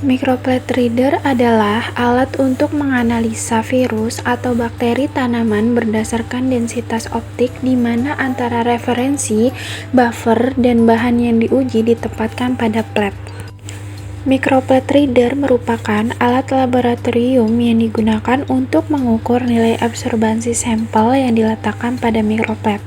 Microplate reader adalah alat untuk menganalisa virus atau bakteri tanaman berdasarkan densitas optik di mana antara referensi, buffer, dan bahan yang diuji ditempatkan pada plate. Microplate reader merupakan alat laboratorium yang digunakan untuk mengukur nilai absorbansi sampel yang diletakkan pada microplate.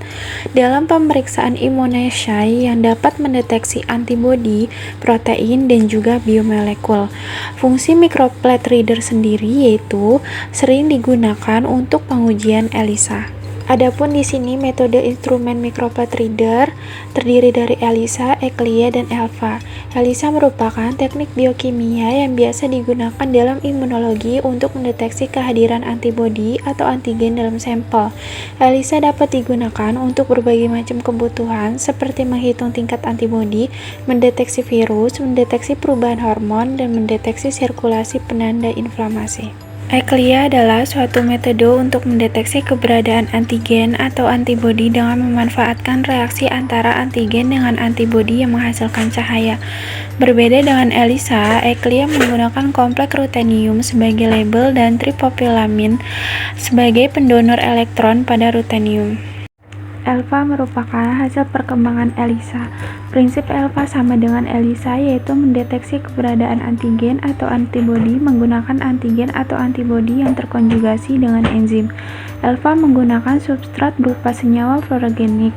Dalam pemeriksaan immunoassay yang dapat mendeteksi antibodi, protein, dan juga biomolekul. Fungsi microplate reader sendiri yaitu sering digunakan untuk pengujian ELISA. Adapun di sini metode instrumen microplate reader terdiri dari ELISA, ECLIA, dan ELVA. ELISA merupakan teknik biokimia yang biasa digunakan dalam imunologi untuk mendeteksi kehadiran antibodi atau antigen dalam sampel. ELISA dapat digunakan untuk berbagai macam kebutuhan seperti menghitung tingkat antibodi, mendeteksi virus, mendeteksi perubahan hormon, dan mendeteksi sirkulasi penanda inflamasi. ECLIA adalah suatu metode untuk mendeteksi keberadaan antigen atau antibodi dengan memanfaatkan reaksi antara antigen dengan antibodi yang menghasilkan cahaya. Berbeda dengan ELISA, ECLIA menggunakan kompleks rutenium sebagai label dan triphophyllamine sebagai pendonor elektron pada rutenium. ELVA merupakan hasil perkembangan ELISA. Prinsip ELVA sama dengan ELISA, yaitu mendeteksi keberadaan antigen atau antibodi menggunakan antigen atau antibodi yang terkonjugasi dengan enzim. ELVA menggunakan substrat berupa senyawa fluorogenik.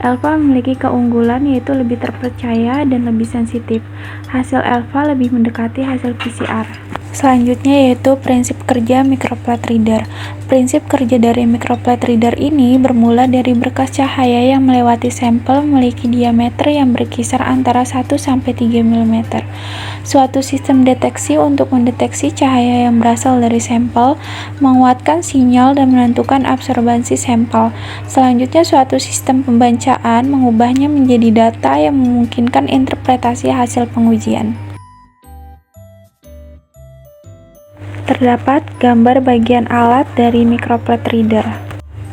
ELVA memiliki keunggulan yaitu lebih terpercaya dan lebih sensitif. Hasil ELVA lebih mendekati hasil PCR. Selanjutnya yaitu prinsip kerja microplate reader. Prinsip kerja dari microplate reader ini bermula dari berkas cahaya yang melewati sampel memiliki diameter yang berkisar antara 1-3 mm. Suatu sistem deteksi untuk mendeteksi cahaya yang berasal dari sampel, menguatkan sinyal dan menentukan absorbansi sampel. Selanjutnya suatu sistem pembacaan mengubahnya menjadi data yang memungkinkan interpretasi hasil pengujian. Terdapat gambar bagian alat dari microplate reader.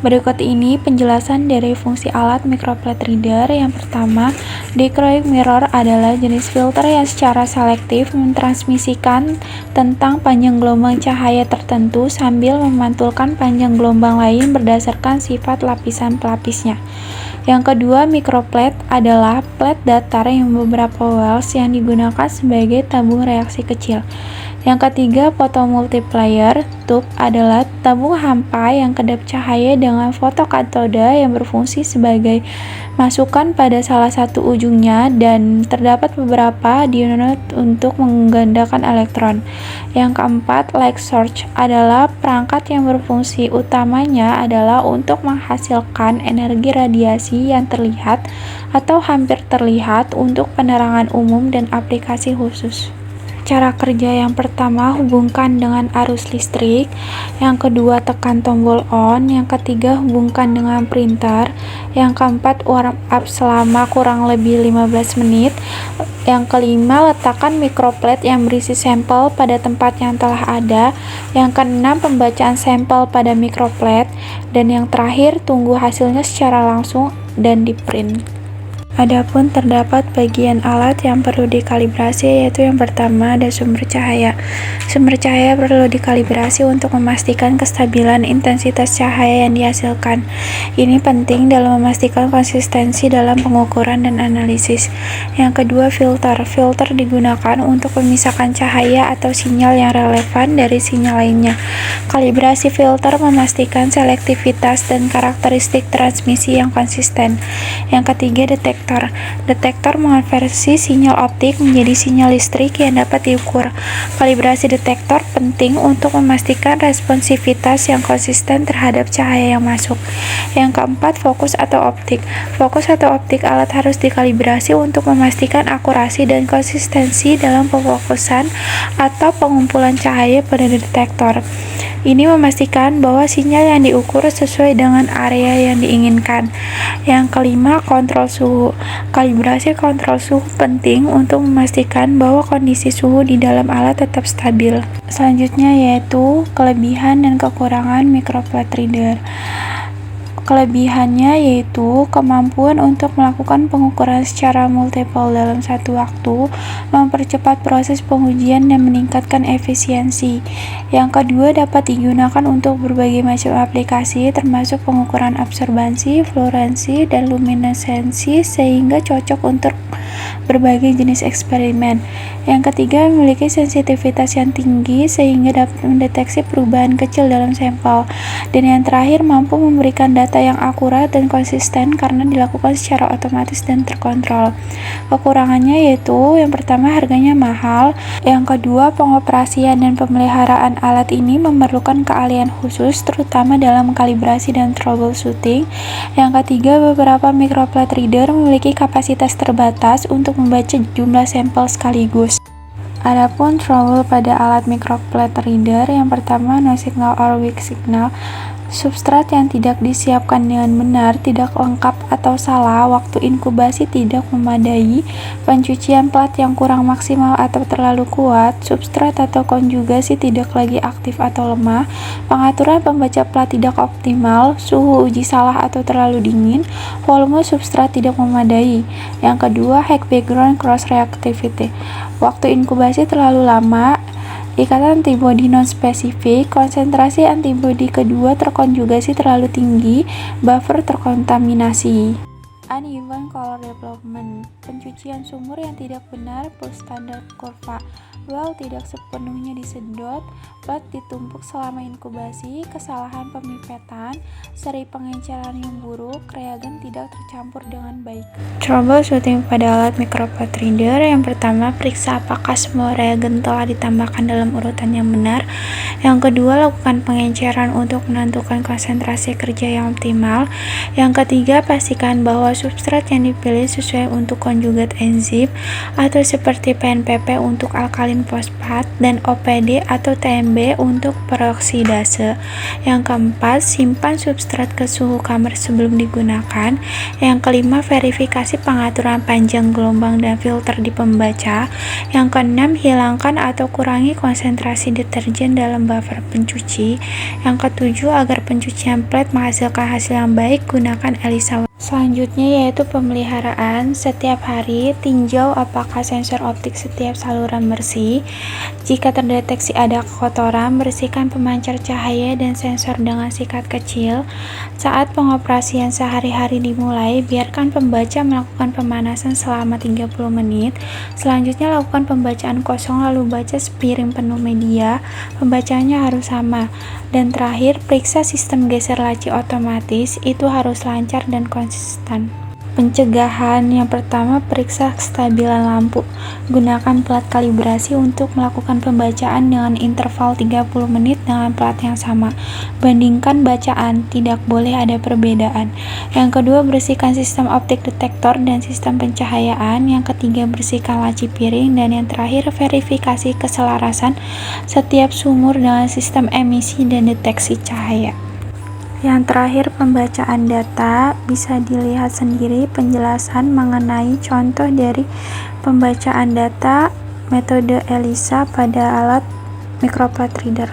Berikut ini penjelasan dari fungsi alat microplate reader. Yang pertama, dichroic mirror adalah jenis filter yang secara selektif mentransmisikan tentang panjang gelombang cahaya tertentu sambil memantulkan panjang gelombang lain berdasarkan sifat lapisan pelapisnya. Yang kedua, microplate adalah plate datar yang beberapa wells yang digunakan sebagai tabung reaksi kecil. Yang ketiga, photomultiplier tube adalah tabung hampa yang kedap cahaya dengan fotokatoda yang berfungsi sebagai masukan pada salah satu ujungnya dan terdapat beberapa dioda untuk menggandakan elektron. Yang keempat, light source adalah perangkat yang berfungsi utamanya adalah untuk menghasilkan energi radiasi yang terlihat atau hampir terlihat untuk penerangan umum dan aplikasi khusus. Cara kerja yang pertama, hubungkan dengan arus listrik. Yang kedua, tekan tombol on. Yang ketiga, hubungkan dengan printer. Yang keempat, warm up selama kurang lebih 15 menit. Yang kelima, letakkan microplate yang berisi sampel pada tempat yang telah ada. Yang keenam, pembacaan sampel pada microplate. Dan yang terakhir, tunggu hasilnya secara langsung dan di print. Adapun terdapat bagian alat yang perlu dikalibrasi, yaitu yang pertama ada sumber cahaya. Sumber cahaya perlu dikalibrasi untuk memastikan kestabilan intensitas cahaya yang dihasilkan. Ini penting dalam memastikan konsistensi dalam pengukuran dan analisis. Yang kedua, filter. Filter digunakan untuk memisahkan cahaya atau sinyal yang relevan dari sinyal lainnya. Kalibrasi filter memastikan selektivitas dan karakteristik transmisi yang konsisten. Yang ketiga, detektor. Detektor mengonversi sinyal optik menjadi sinyal listrik yang dapat diukur. Kalibrasi detektor penting untuk memastikan responsivitas yang konsisten terhadap cahaya yang masuk. Yang keempat, fokus atau optik. Fokus atau optik alat harus dikalibrasi untuk memastikan akurasi dan konsistensi dalam pefokusan atau pengumpulan cahaya pada detektor. Ini memastikan bahwa sinyal yang diukur sesuai dengan area yang diinginkan. Yang kelima, kontrol suhu. Kalibrasi kontrol suhu penting untuk memastikan bahwa kondisi suhu di dalam alat tetap stabil. Selanjutnya yaitu kelebihan dan kekurangan microplate reader. Kelebihannya yaitu kemampuan untuk melakukan pengukuran secara multiple dalam satu waktu, mempercepat proses pengujian dan meningkatkan efisiensi. Yang kedua, dapat digunakan untuk berbagai macam aplikasi termasuk pengukuran absorbansi, fluoransi, dan luminesensi sehingga cocok untuk berbagai jenis eksperimen. Yang ketiga, memiliki sensitivitas yang tinggi sehingga dapat mendeteksi perubahan kecil dalam sampel. Dan yang terakhir, mampu memberikan data yang akurat dan konsisten karena dilakukan secara otomatis dan terkontrol. Kekurangannya yaitu yang pertama, harganya mahal. Yang kedua, pengoperasian dan pemeliharaan alat ini memerlukan keahlian khusus terutama dalam kalibrasi dan troubleshooting. Yang ketiga, beberapa microplate reader memiliki kapasitas terbatas untuk membaca jumlah sampel sekaligus. Adapun trouble pada alat microplate reader, yang pertama, no signal or weak signal. Substrat yang tidak disiapkan dengan benar, tidak lengkap atau salah, waktu inkubasi tidak memadai, pencucian plat yang kurang maksimal atau terlalu kuat, substrat atau konjugasi tidak lagi aktif atau lemah, pengaturan pembaca plat tidak optimal, suhu uji salah atau terlalu dingin, volume substrat tidak memadai. Yang kedua, high background cross reactivity. Waktu inkubasi terlalu lama, ikatan antibodi non-spesifik, konsentrasi antibodi kedua terkonjugasi terlalu tinggi, buffer terkontaminasi. Uneven color development, pencucian sumur yang tidak benar plus standar kurva, well tidak sepenuhnya disedot, plat ditumpuk selama inkubasi, kesalahan pemipetan, seri pengenceran yang buruk, reagen tidak tercampur dengan baik. Troubleshooting pada alat microplate reader, yang pertama, periksa apakah semua reagen telah ditambahkan dalam urutan yang benar. Yang kedua, lakukan pengenceran untuk menentukan konsentrasi kerja yang optimal. Yang ketiga, pastikan bahwa substrat yang dipilih sesuai untuk konjugat enzim atau seperti PNPP untuk alkalin fosfat dan OPD atau TMB untuk peroksidase. Yang keempat, simpan substrat ke suhu kamar sebelum digunakan. Yang kelima, verifikasi pengaturan panjang gelombang dan filter di pembaca. Yang keenam, hilangkan atau kurangi konsentrasi deterjen dalam buffer pencuci. Yang ketujuh, agar pencucian plat menghasilkan hasil yang baik, gunakan ELISA. Selanjutnya yaitu pemeliharaan. Setiap hari tinjau apakah sensor optik setiap saluran bersih. Jika terdeteksi ada kotoran, bersihkan pemancar cahaya dan sensor dengan sikat kecil. Saat pengoperasian sehari-hari dimulai, biarkan pembaca melakukan pemanasan selama 30 menit. Selanjutnya lakukan pembacaan kosong lalu baca sepiring penuh media. Pembacaannya harus sama. Dan terakhir, periksa sistem geser laci otomatis, itu harus lancar dan konsisten. Pencegahan, yang pertama, periksa kestabilan lampu. Gunakan plat kalibrasi untuk melakukan pembacaan dengan interval 30 menit dengan plat yang sama. Bandingkan bacaan, tidak boleh ada perbedaan. Yang kedua, bersihkan sistem optik detektor dan sistem pencahayaan. Yang ketiga, bersihkan laci piring. Dan yang terakhir, verifikasi keselarasan setiap sumur dengan sistem emisi dan deteksi cahaya. Yang terakhir, pembacaan data. Bisa dilihat sendiri penjelasan mengenai contoh dari pembacaan data metode ELISA pada alat microplate reader.